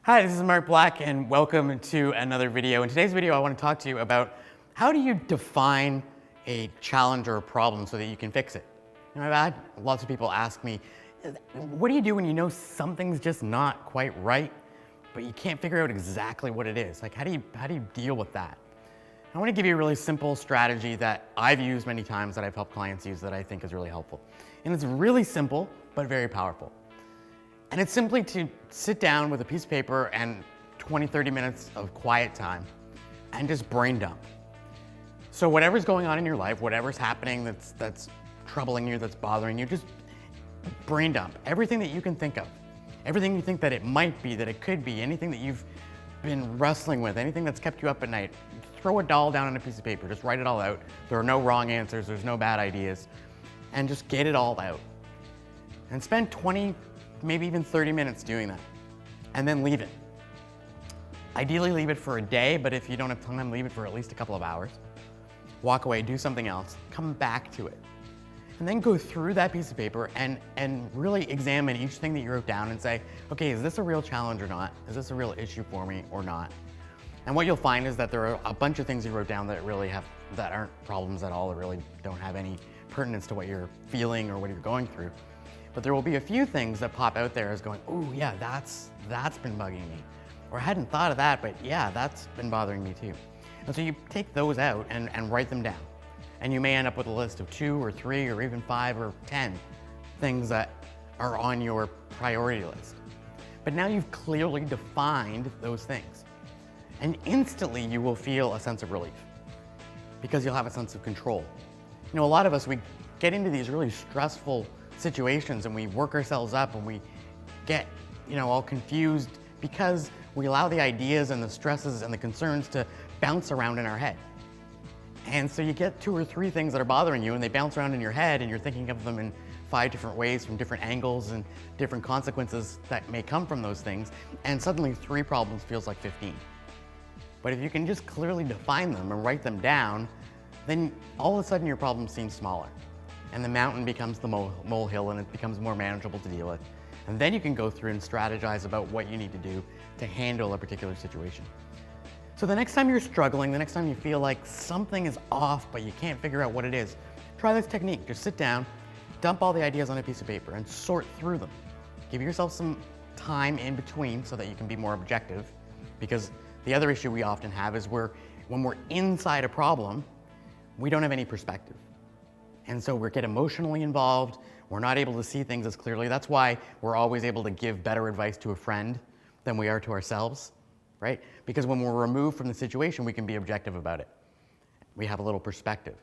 Hi, this is Mark Black and welcome to another video. In today's video, I want to talk to you about how do you define a challenge or a problem so that you can fix it. You know, I've had lots of people ask me, what do you do when you know something's just not quite right, but you can't figure out exactly what it is? Like, how do you deal with that? I want to give you a really simple strategy that I've used many times, that I've helped clients use, that I think is really helpful. And it's really simple, but very powerful. And it's simply to sit down with a piece of paper and 20, 30 minutes of quiet time and just brain dump. So whatever's going on in your life, whatever's happening that's troubling you, that's bothering you, just brain dump. Everything that you can think of, everything you think that it might be, that it could be, anything that you've been wrestling with, anything that's kept you up at night, throw it all down on a piece of paper, just write it all out. There are no wrong answers, there's no bad ideas, and just get it all out. And spend 20, maybe even 30 minutes doing that, and then leave it. Ideally leave it for a day, but if you don't have time, leave it for at least a couple of hours. Walk away, do something else, come back to it. And then go through that piece of paper and really examine each thing that you wrote down and say, okay, is this a real challenge or not? Is this a real issue for me or not? And what you'll find is that there are a bunch of things you wrote down that aren't problems at all, that really don't have any pertinence to what you're feeling or what you're going through. But there will be a few things that pop out there as going, oh yeah, that's been bugging me. Or I hadn't thought of that, but yeah, that's been bothering me too. And so you take those out and write them down. And you may end up with a list of 2 or 3 or even 5 or 10 things that are on your priority list. But now you've clearly defined those things. And instantly you will feel a sense of relief because you'll have a sense of control. You know, a lot of us, we get into these really stressful situations and we work ourselves up and we get, all confused because we allow the ideas and the stresses and the concerns to bounce around in our head. And so you get 2 or 3 things that are bothering you and they bounce around in your head and you're thinking of them in 5 different ways from different angles and different consequences that may come from those things. And suddenly 3 problems feels like 15. But if you can just clearly define them and write them down, then all of a sudden your problems seem smaller. And the mountain becomes the molehill and it becomes more manageable to deal with. And then you can go through and strategize about what you need to do to handle a particular situation. So the next time you're struggling, the next time you feel like something is off but you can't figure out what it is, try this technique. Just sit down, dump all the ideas on a piece of paper and sort through them. Give yourself some time in between so that you can be more objective, because the other issue we often have is when we're inside a problem, we don't have any perspective. And so we get emotionally involved, we're not able to see things as clearly. That's why we're always able to give better advice to a friend than we are to ourselves, right? Because when we're removed from the situation, we can be objective about it. We have a little perspective.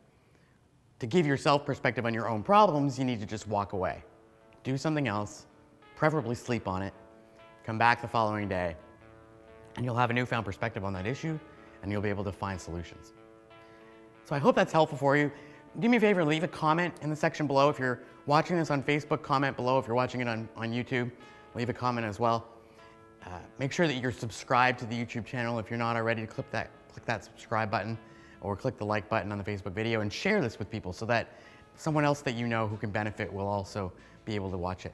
To give yourself perspective on your own problems, you need to just walk away. Do something else, preferably sleep on it, come back the following day, and you'll have a newfound perspective on that issue, and you'll be able to find solutions. So I hope that's helpful for you. Do me a favor, leave a comment in the section below. If you're watching this on Facebook, comment below. If you're watching it on YouTube, leave a comment as well. Make sure that you're subscribed to the YouTube channel. If you're not already, click that subscribe button or click the like button on the Facebook video and share this with people so that someone else that you know who can benefit will also be able to watch it.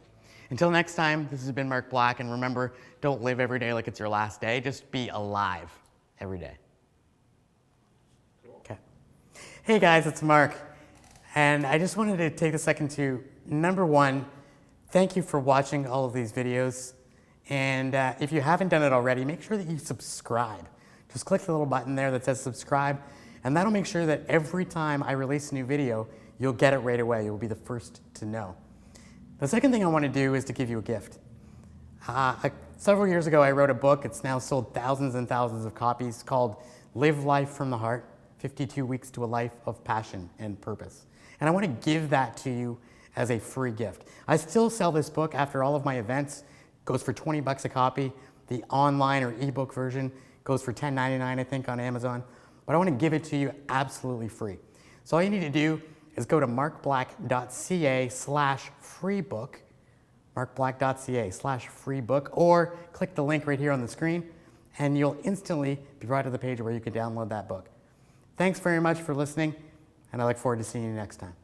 Until next time, this has been Mark Black, and remember, don't live every day like it's your last day. Just be alive every day. Okay. Hey guys, it's Mark. And I just wanted to take a second to, number one, thank you for watching all of these videos. And if you haven't done it already, make sure that you subscribe. Just click the little button there that says subscribe, and that'll make sure that every time I release a new video, you'll get it right away. You'll be the first to know. The second thing I want to do is to give you a gift. Several years ago, I wrote a book. It's now sold thousands and thousands of copies, called Live Life from the Heart, 52 Weeks to a Life of Passion and Purpose. And I want to give that to you as a free gift. I still sell this book after all of my events. It goes for 20 bucks a copy. The online or ebook version goes for $10.99, I think, on Amazon. But I want to give it to you absolutely free. So all you need to do is go to markblack.ca/freebook, markblack.ca/freebook, or click the link right here on the screen, and you'll instantly be brought to the page where you can download that book. Thanks very much for listening, and I look forward to seeing you next time.